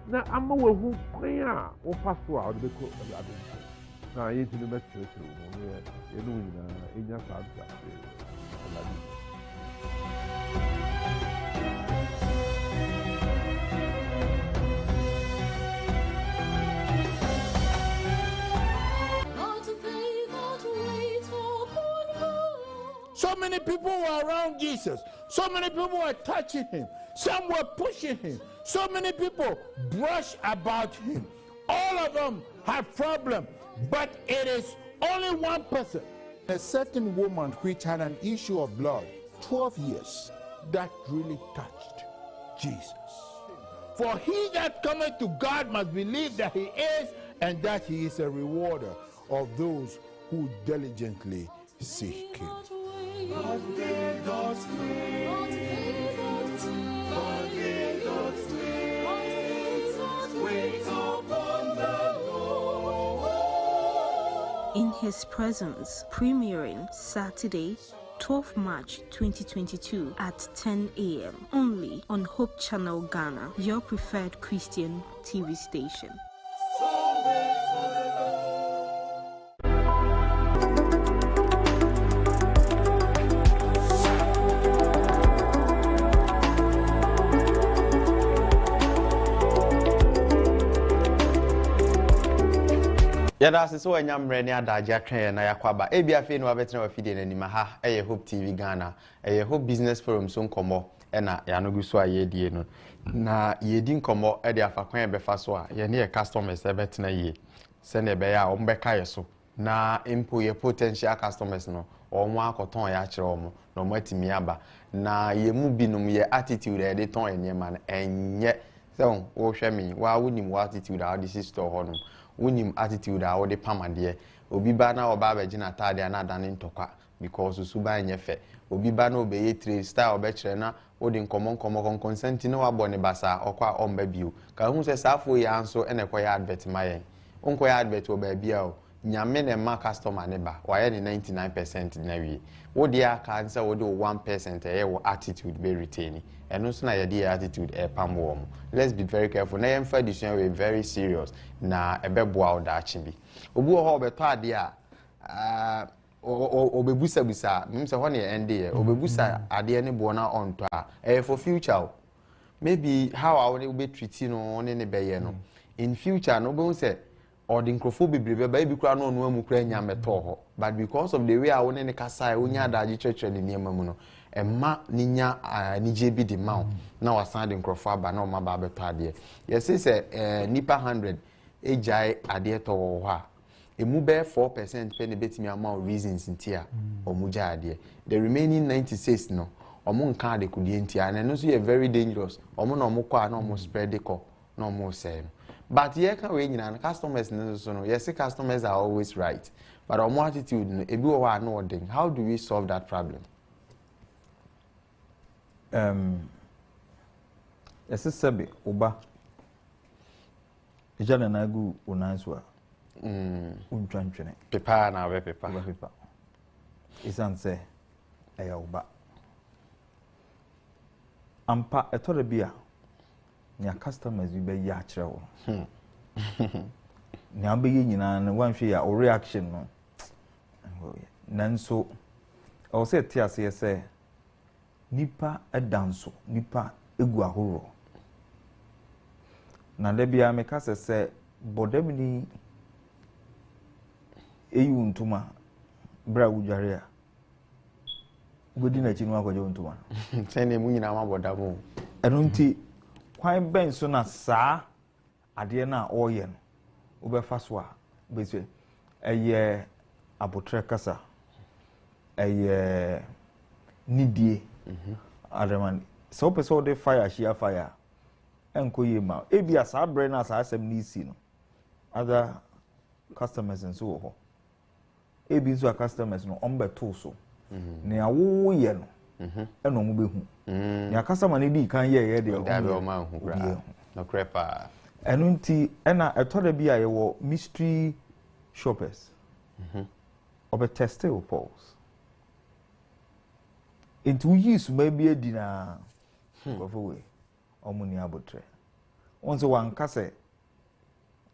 Now I'm aware who prayer or pastor out of the court of the other. Now, I ain't in the best church room. You know, in your side, so many people were around Jesus. So many people were touching him. Some were pushing him. So many people brushed about him. All of them had problems. But it is only one person, a certain woman which had an issue of blood, 12 years, that really touched Jesus. For he that cometh to God must believe that he is, and that he is a rewarder of those who diligently seek him. In His Presence, premiering Saturday, 12 March 2022 at 10 a.m. only on Hope Channel Ghana, your preferred Christian TV station. Yada ase so anya mre ne adaje atwen na yakwaba ebi afi no abetena wafide na nima ha Hope TV Ghana Hope Business Forum so nkomo na ya no guso ayedie no na yedi nkomo de afakwan befa so a ye ne customers ebetena ye se ne be ya ombeka ye so na impo ye potential customers no omo akoton ya kire omo no matimi aba na ye mu binom ye attitude e de ton enyema na enye so wo hwe mi wa wonim wa attitude a de store ho no unim attitude a wode pamade obi ba na oba abegina tade na adane ntokwa because suba enyefe obi ba na obeye trade style obekire na wode nkomo consent na wabọ ne basa okwa omba bio ka hu se safo ya anso ene kwa ya advert mayen onko ya advert oba bia o nyame ne ma customer ne ba waye ne 99% na wi wode ya ka ansa wode 1% e wo attitude be retain eno so na ye dey attitude e pam wo mo. Let's be very careful na yem fa decision we very serious na ebeboa odachi bi obu ho obeto ade a obebusa mmse ho ne ende ye obebusa ade ne bo na onto a for future maybe how I will be treating no ne beye no in future no be say or the nkrofo ba bi kura no amu kura nya meto ho but because of the way I won ne kasa onya adaje church ne niam mu no emma ninya nije bi di ma na wasan de nkrofo aba na o ma ba beto ade yes say nipa 100 ejai ade to ho ha emu be 4% pe ne betimi ama reasons ntia omuja ade the remaining 96 no omo nka ade kudie ntia na no so ye very dangerous omo na omo kwa na omo spread the call na omo say but here can we nyina customers no yes customers are always right but omo attitude no ebi wo wa na odin how do we solve that problem? Ese sebe oba ejana na gu onanswa untwantwene pepa na we pepa isan se eya oba ampa etore bia nya customers bi be ya kire wo nya be nyina na wanhwe ya o reaction no nanso o se ti ase se nipa edanso nipa egu ahoro na da bia me ka se bodam ni eyu ntuma bra wudware a godi na chinu akwaje ntuma sene mu nyina ma bodam eno nti kwan ben so na saa ade na oye no obefa so a bezwe eye abotre kasa eye nidie ademan so person de fire share fire enko yema ebia saa bre na saa asem ni si no other customers and so ho ebi so customers no ombeto so ne awo ye no eno mo behu ne customer ne di kan ye de o ma hu kra no crepa eno nti ena etoda bi aye wo mystery shoppers obe test o pulse into use maybe edina go we omuni abotre onso wankase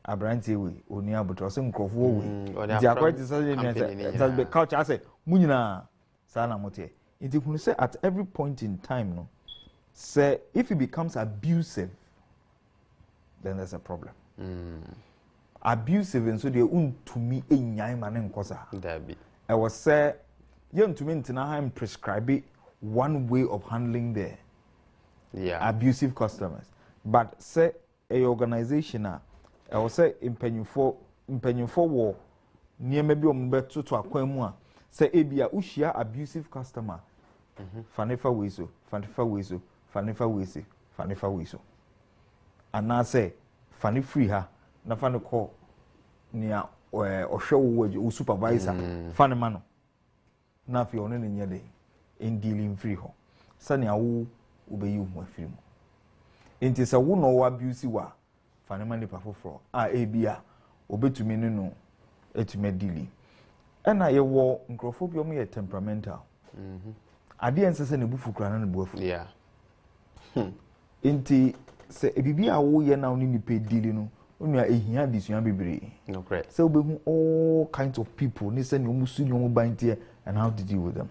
abrantie we oni abotre so nkrofo we di akwati so ne be culture say munyina sa na mote it hunu say at every point in time no say if it becomes abusive then there's a problem abusive and so they untumi enyan ma ne nkosa dabi I was say yentumi ntina ha prescribe one way of handling the abusive customers but say a organization I was say impenyufo wo niema bi ombeto to akwan mu a say ebia ushia abusive customer fanefa weso and na say fane free ha na fane call nia ohwe wo supervisor fane ma no na fi ono ne nyede in dealing free ho sane awu obeyi hu afiri mu enti se wo no abuse wa fane ma ni pa foforo ebia obetumi ne no etumi dealing ena ye wo nkrofo bi omo ye temperamental ade ensese ne bufu kra na ne buafu enti se ebibi a wo ye na oni ni pe dealing no onua ehia disua bebre no correct so obehu all kinds of people ni se ne omusu ni omo bantie and how to deal with them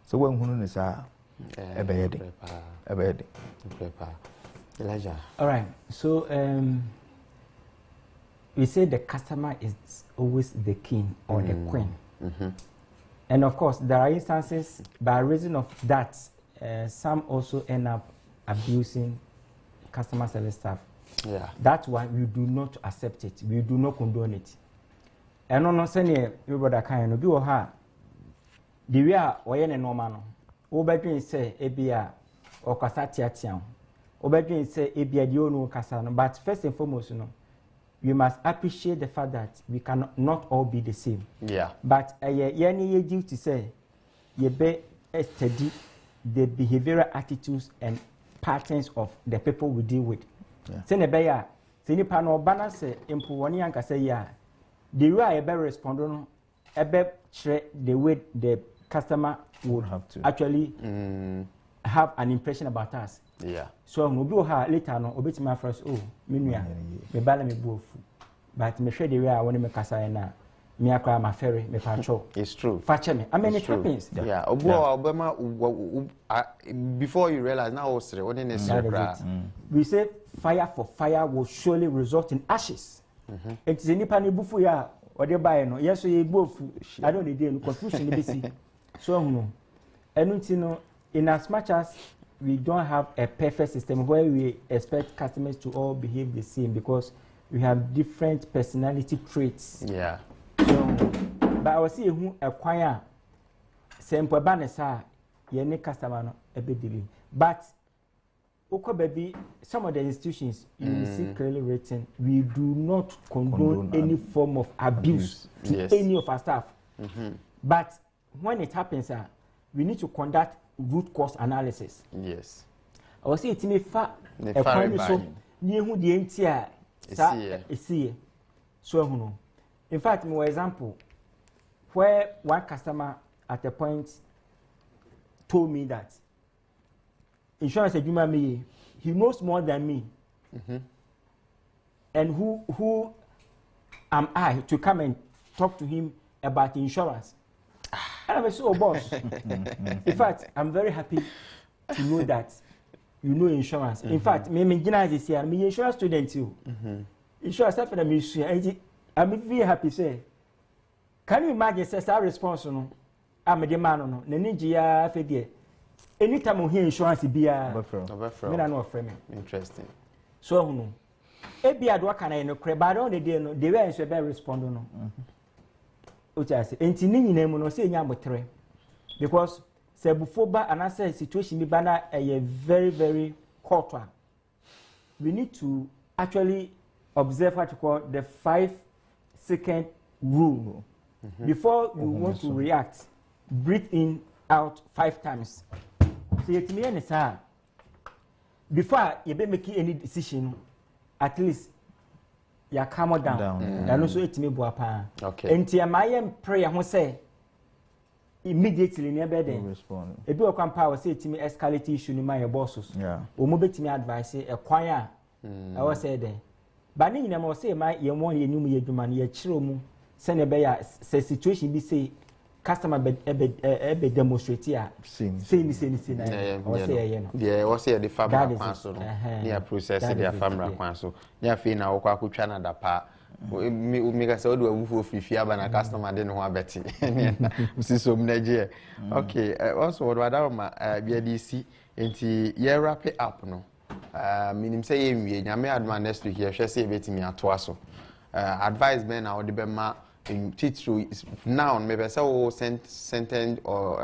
so when hunu ne sa ebeyede Elijah. All right, so we say the customer is always the king or the queen. And of course, there are instances by reason of that, some also end up abusing customer service staff. Yeah. That's why we do not accept it. We do not condone it. And on senior, you brother kind of do her. The way or any normal. Obedrin say Ebia or Casatian. Obedrin say Ebia Diono Casano. But first and foremost, we must appreciate the fact that we cannot all be the same. Yeah. But ye duty say ye be study the behavioral attitudes and patterns of the people we deal with. Say ne be ya, say ni pa no bana say impo woni anka say ya. The way I be respond no the way the customer would have to actually have an impression about us. Yeah. So no do her later no obeti my first me nua me bala me buofu. But me share the way I want me kasa na me akra ma ferry me pacho. It's true. Fache me. I mean it happens. Yeah. Obama before you realize now osre what is we say fire for fire will surely result in ashes. It is any pani bufu ya or they buy no. Yes, so you buofu. I don't need no confusion be see. So no. And in as much as we don't have a perfect system where we expect customers to all behave the same because we have different personality traits. Yeah. So, but I was see who acquire simple banesa ye customer no a bit dealing. But okay, baby, some of the institutions you will see clearly written, we do not condone any form of abuse to any of our staff. But when it happens, we need to conduct root cause analysis. Yes. I was saying to me, so near who the entire see. So, in fact, more example, where one customer at a point told me that insurance agreement me, he knows more than me. And who am I to come and talk to him about insurance? And I'm so boss. In fact, I'm very happy to know that you know insurance. In fact, me this year, I'm an insurance student too. Insurance for the mission. I'm very happy say. Can you imagine say our response no? I'm a man no. Nenijia fedie. Anytime we hear insurance be a me na no frame. Interesting. So no. Ebi adwa kana no kre ba don the day no the way I should be respond no. Say enti ni nyina mu no say nya motre because say before ba and say situation bi ba na very very hot. We need to actually observe what you call the 5-second rule. Before you want to react, breathe in out 5 times. So you me understand before you be making any decision, at least you calm down. And also it me boa pa. Okay. Enti my prayer who say immediately near then respond. Ebi o kwampa o say it me escalate issue ni my bosses. Yeah. O mo betimi advice e kwan a I was say then. But ni nyina mo say my ye won ye nyum ye dwuma ye kire mu se ne be ya se situation bi say customer be demonstrate a say na o say ye no. Yeah, o say the family kwan so no. Near process the family kwan so. Near fe na wo kwa akotwa na da pa. Me ga say o do awufo fifi aba na customer de no ho abeti. Si so mnaje. Okay, also what ma bia DC enti ye wrap it up no. Minim say yenwie nyame adma next week ye hwe say betimi atoa so advice ben na odi be ma teacher now maybe say o sentence or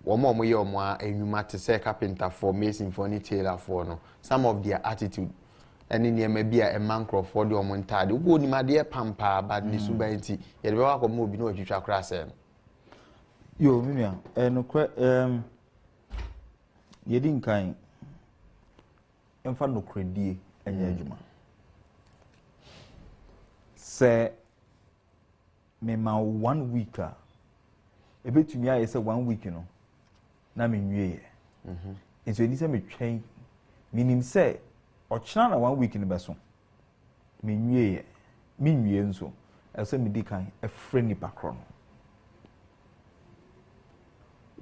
womo ye omo enwuma te say carpenter for mason for ni tailor for no some of their attitude eni ne ma bia e man croford omo ntade wo ni ma de pampa bad ni suba nti ye de be wa ko mo bi na otwitwa kra say yo minua no kwa ye din kan emfa no kredie enya adwuma se me ma 1 week a ebetumi aye se 1 week no na me nwie enso eni se me twen minim se ochina na 1 week ni beso me nwie nso ese me dikan e frɛ nipa kro no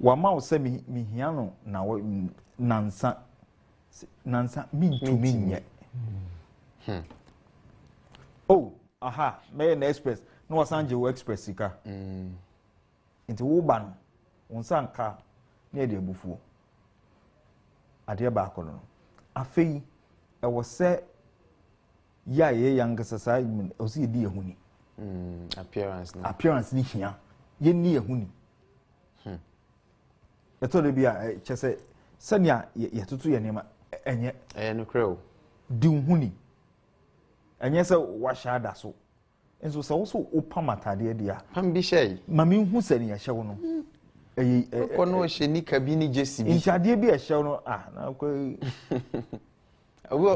wa ma wo se me hia no na nansa mi ntumi nyɛ oh aha me na express no wasanje wo express sika nti wo ba no wonsanka na e de abufuo ade ba akolo no afei e wo se ya ye yang sasa o si di ehuni appearance ni hia ye ni ehuni eto de bia chese sania ye tutu ye nema enye no creo di huni enye se wa shada so enso se wo so opamatade dia pam bi shey mami hu se ne ye hye wo no ko no hye ni kabini jesi bi nchade bi ye hye wo no na ko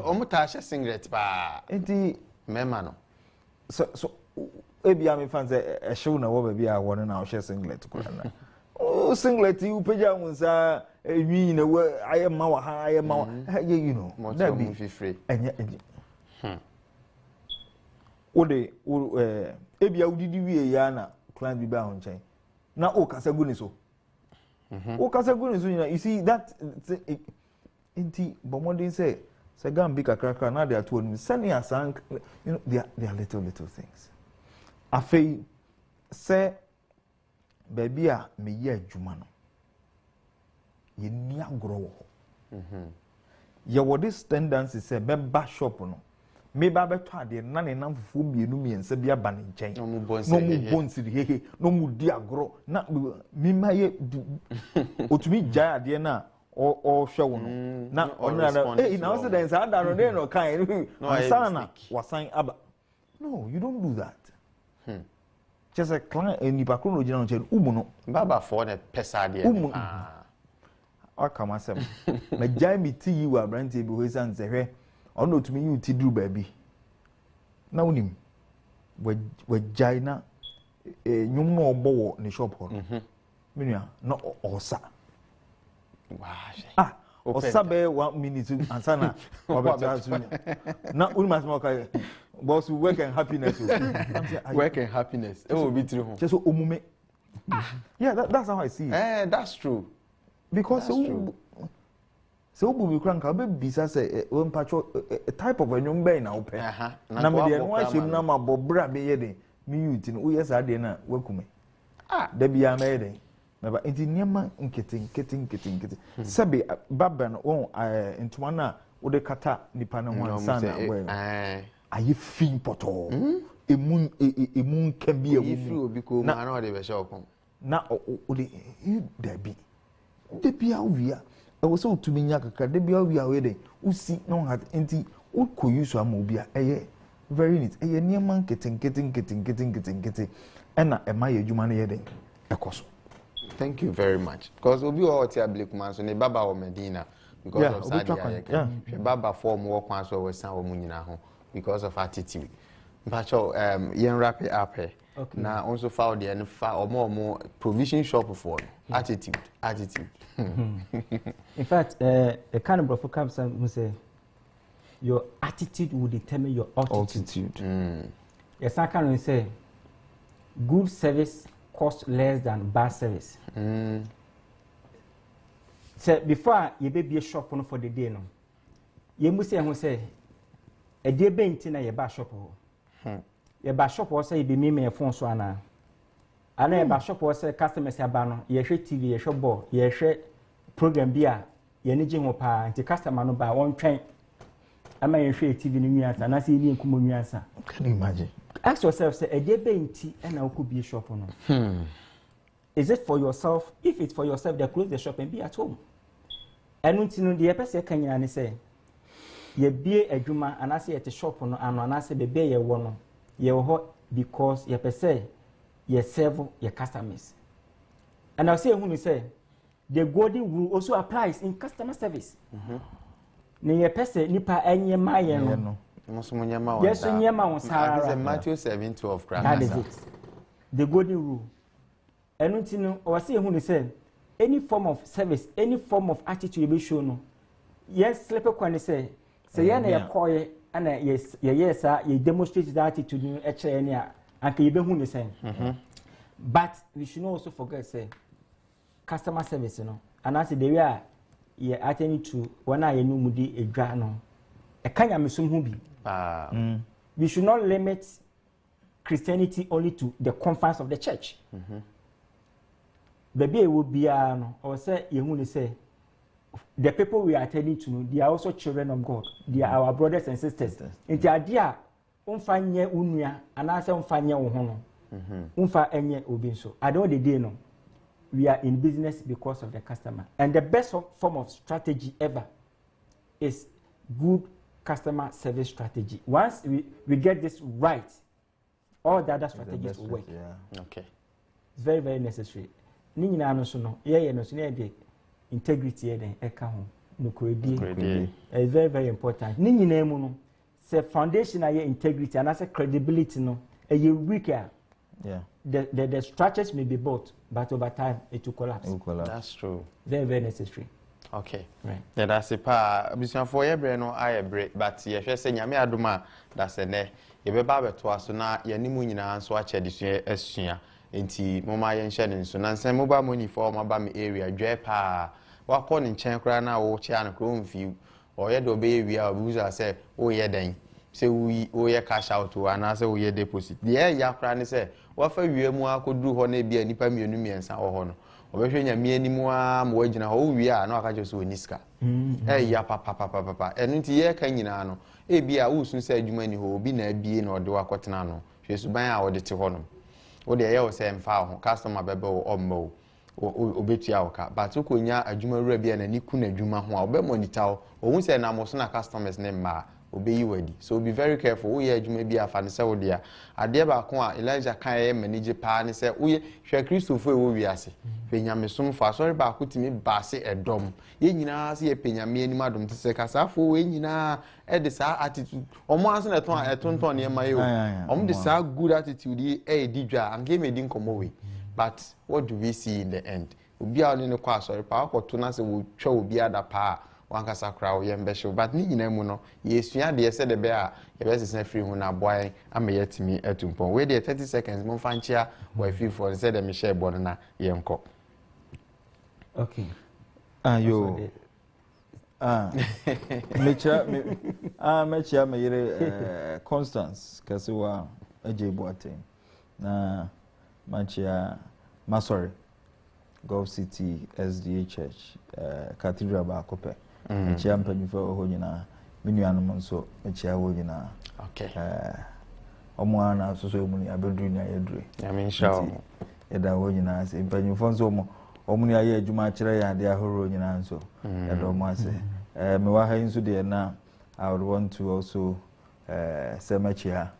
omuta hye singlet ba enti mema no so ebia me fan se hye wo na wo ba bia wo no na hye singlet ko na o singlet u peja hunsa enwi na wo aye ma wa ha aye ma wa you know that be free enye ode ebia udidi wie ya na client bi ba ho nchen na o kasa gu ni so o kasa gu ni so you see that inti bomodin say gambi kakrakra na they are told me sani asan you know they are little things afei say baby a me ye adwuma no ye ni agro wo ye wo this tendency say be ba shop no me ba beto ade na ne nam fufu mienu miensa bi aba ne nchen no mu bonsiri hehe no mu di agro na mi ma ye otumi jai ade na o hwe wo no na ona na o se den sa da no dey no kan ansana wasan aba no you don't do that just a client ni pa kro no gina no che umu no baba for the pesa de umu aka masem na jai mi ti yi wa brante bi ho san se hwe ono otumi yi ti duru baabi na unim we jai na nyum no obo wo ni shop ho menua na osa osa be 1 minute ansana obeta su na unim asma ka boss work and happiness work and happiness e will be true ho just omume yeah that's how I see it that's true because so bu bi kranka be bisa say won pacho type of anyum be na ope na me de no ahim na ma bobra be ye de mi youth no wo sa de na wakume da bia me de me ba enti niam nkete sabe baba no won entuma na wo de kata nipa na wan san na we ayi fi poto emun ka bi ewu fi obi ko ma na o de be sha okon na o de da bi de bia wia e wo so tumi nya kakra de bia wia we de usi no hat enti wo ko use am obi a eye very neat eye niam nkete ena e ma ye adwuma na ye de ekoso. Thank you very much because obi o ti ablik man so ne baba o Medina because of Sadia baba form wo kwan so we san wo munyina ho because of attitude mpacho yen wrap it up here na also found the fa omo provision shop for attitude in fact a kind of brofo comes and say your attitude will determine your altitude. Yes, I can say good service costs less than bad service. So before you be a shop for the day, no, you must say a day bentin na your bar shop. Your bar shop was say be me a phone so ana. And a bar shop was say customers have banner, you share TV, you share ball, you share program beer, you need to pa and the customer no buy one train. I may share TV in your and I see you in Kumumiasa. Can you imagine? Ask yourself, say a day bentin and I could be a shop on. Is it for yourself? If it's for yourself, they close the shop and be at home. And until the person can say, ye be a juma and I say at the shop on and I say the bay ye one, ye hot because ye per se, ye serve your customers. And I'll say, who say, the golden rule also applies in customer service. Ni person nipa enye maye no. Yes, Matthew 7:12. That is it. The golden rule. And until I see who say any form of service, any form of attitude you be shown. Yes, sleep when say ya na yakoye and yes sir, you demonstrate that attitude in any and you be who say. But we should not also forget say customer service, you know. And I say the way you attend to when I knew mudi a dra no. A kanya mesum hu bi. we should not limit Christianity only to the confines of the church. Baby will be or say you say the people we are attending to, they are also children of God. They are our brothers and sisters. In the idea, unfanye unya, and I say unfanye uhono, unfa enye ubinso. I don't the day no. We are in business because of the customer, and the best form of strategy ever is good customer service strategy. Once we get this right, all the other strategies will work. Yeah. Okay. It's very, very necessary. Ni nyina no so no, yeah, no so the integrity and eka ho no credibility. It's very, very important. Ni nyina mu no, say foundation aye integrity and as a credibility no, a weaker. Yeah. The structures may be built, but over time it will collapse. That's true. Very, very necessary. Okay. Right. Yeah, that's it. Pa, Mr. For your brain, no, I break, but yes, you're saying, Yami Aduma, that's a ne. You be babe to us, so now you're Nimuna and Swatch edition, Esia, into Mama Yen Shannon, so Nansen mobile money for Mabami area, Drepa, walk on in Chankrana or Chan Chrome View, or Yedo baby, or Buza say, oh, yeah, then. Say we oye cash out to and answer we deposit. The air yakran say, what for you more could do honey be any permumians or honor. Or when you me any more waging a whole we are no catches with Niska. Eh, ya papa, and into ye canino. A be a woos said you many who be na being or do a cotinano. She's by our de honum. Or the air same foul, customer bebo or mo. Obetia, but to kunya a Juma Rabian and Nikuna Juma who will be monitao, or won't say an Amosona customer's name ma. Obey ready. So be very careful. We you may be a fan so dear. Adia ba kwa Elijah kan manage pa ne say we hwe Christopher wo wiase. Penyame som fa sorry ba kutimi baase edom. Ye nyina se ye penyame anim adom te se kasafo we nyina e de sa attitude. Omo aso na ton etonton ne ma ye o. Omo de sa good attitude e di dwa ange me di nkomo we. But what do we see in the end? Obi a ne kwa sorry pa akoto na se wo twa obi ada pa wanka sakra wo yembe show but ni nyina mu no yesua de se de be a yebe sese free hu na boy ama yetimi atumpon we de 30 seconds mo fanchia wa free for se de me share board na yenko. Okay. Yo. Mecha me yire Constance Kasiwa Aje Boate na machia Masori Gulf City SDA Church Cathedral ba kope mechia mpanyifo ho nyina menuanom nso mechia ho nyina okay omo ana soso emu ni abedru ni ayedru ya me nsha eda ho nyina ase mpanyifo nso omo ni aye adwuma kire ya de ahoro nyina nso eda omo ase me wa ha nso de na I would want to also say mechia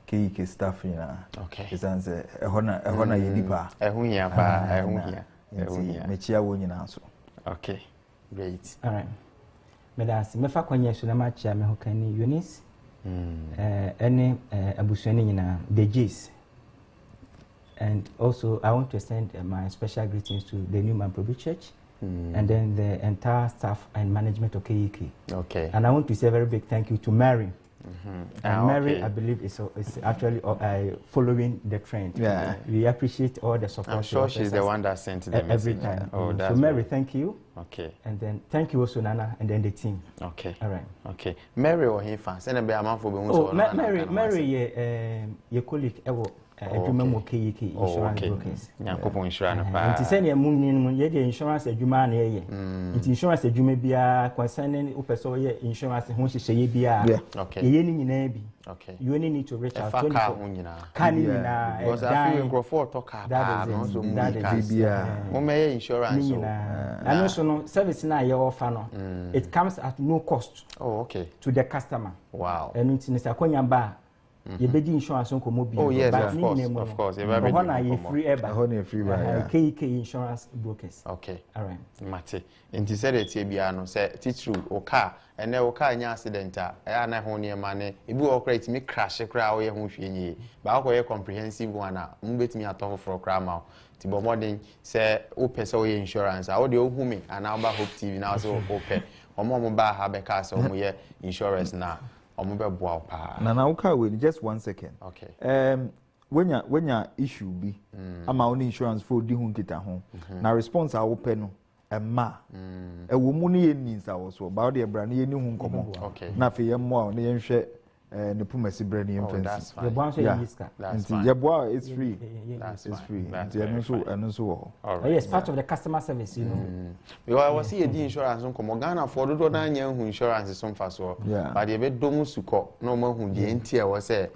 KK staff nyina okay isanse ehona yedipa ehunya pa ehunya mechia wo nyina nso. Okay, great. All right. Medasi mefa kwanya so na machia me hokani Eunice. Any abusuani nyina the G's. And also I want to send my special greetings to the Newman Proby Church and then the entire staff and management of KEK. Okay. And I want to say a very big thank you to Mary. And Mary, okay. I believe, is actually following the trend. Yeah. We appreciate all the support. I'm sure she's the one that sent them every time. Oh, that's so Mary, thank you. Okay. And then thank you also Nana and then the team. Okay. All right. Okay. Mary or him fans. Send a be a man for Mary, your colleague ever. Adwuma KEK insurance brokers. Nyankopon insurance pa. Nti se ne mu nyinu ye de insurance adwuma na ye. Nti insurance adwuma bia concerning upeso ye insurance ho hyehyeye bia. Okay. Ye ni nyina bi. Okay. You only need to reach out 24. Kan nyina. Because I feel Crawford talk about no so bia. Mo me insurance. And also no service na ye offer no. It comes at no cost. Oh, okay. To the customer. Wow. And nti ne sakonya ba you bedi insurance on komo bi. Oh yes, of course. You have been free ever. Free by KEK insurance brokers. Okay. All right. Mate. Inti said it bia no say titru o car and o car nya accident a na ho ne ma ne ebi o credit me crash kra o ye ho hwenye ba ko ye comprehensive one a mo betimi atofo for kra ma ti bo modern say o pese o ye insurance a o de o hu me and Alba Hope TV na so o pe omo ba ha be ka so mo ye insurance na Nana uka wait just 1 second. Okay. When ya issue be ama only insurance for di hun kita ho. Na response a wo pe no ma e wo mu ne ye ninsa wo so ba wo de bra ne ye ni hun komo. Okay. Na fe ye mo a ne ye hwe ne pumasi brɛ ne that's fancy fine. The one so Yeah. you use That's nti fine. yɛboa it's free That's it's fine. free That's nti very fine. ɛno nso wɔ hɔ All Oh, right. yes, part of the customer service, you know. Because I was see a insurance on come Ghana for do na nya hu insurance so mfa so. Yeah. But you be dom suko no ma hu die ntia wo say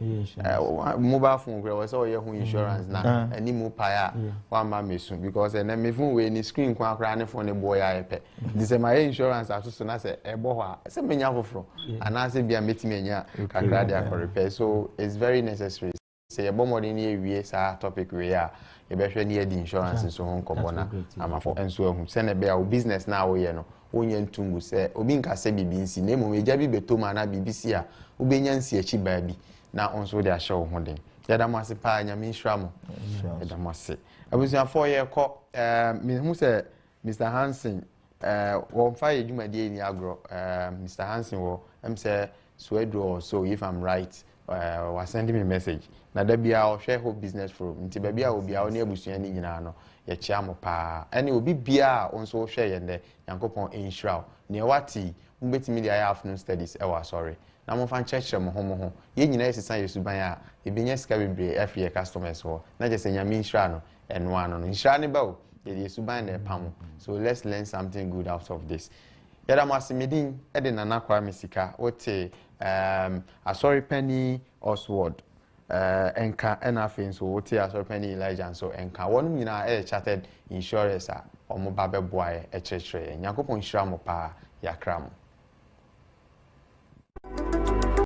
mobile phone kra wo say o ye hu insurance na ani mu pa ya wa ma mesu because na me phone we ni screen kwa kra ne phone ne boy ya epe. Di say my insurance aso na say e bo ho a say menya foforo ana say bia metimi enya kakra dia for repair. So it's very necessary. Say your modern year sa topic we ya you be hwe ne di insurance so ho nkomo na amafo enso ahu se na be a business na wo ye no onye ntungu se obi nka se bibi nsi na emo eja bi beto ma na bibisi a ubenya nsi achi ba bi na onso de ahye wo ho den yada mo ase pa nya mi nhwra mo yada mo ase abusuafo ye ko me hu se Mr. Hansen won fa edwuma die ni agro Mr. Hansen wo em say Swedro so if I'm right was sending me a message na da bia o hwe Hope Business Forum nti ba bia obi a oni abusua ni nyina no ye chia mo pa ene obi bia onso hwe ye nde yankopon enhira ne wati mbetimi dia ya afternoon studies e wa sorry na mo fan chekere mo ho ye nyina esesa yesuban a ebenya sika bebre afie customers ho na je se nyame enhira no eno ano no enhira ne ba o ye yesuban na pam so let's learn something good out of this yada masimidin e de nana kwa mesika wote Asori Penny Oswald enka enafe nso wote Asori Penny Elijah so enka wonum nyina chartered insurance a omo ba beboa e kyerkyere yakopon hyira mo pa yakra mo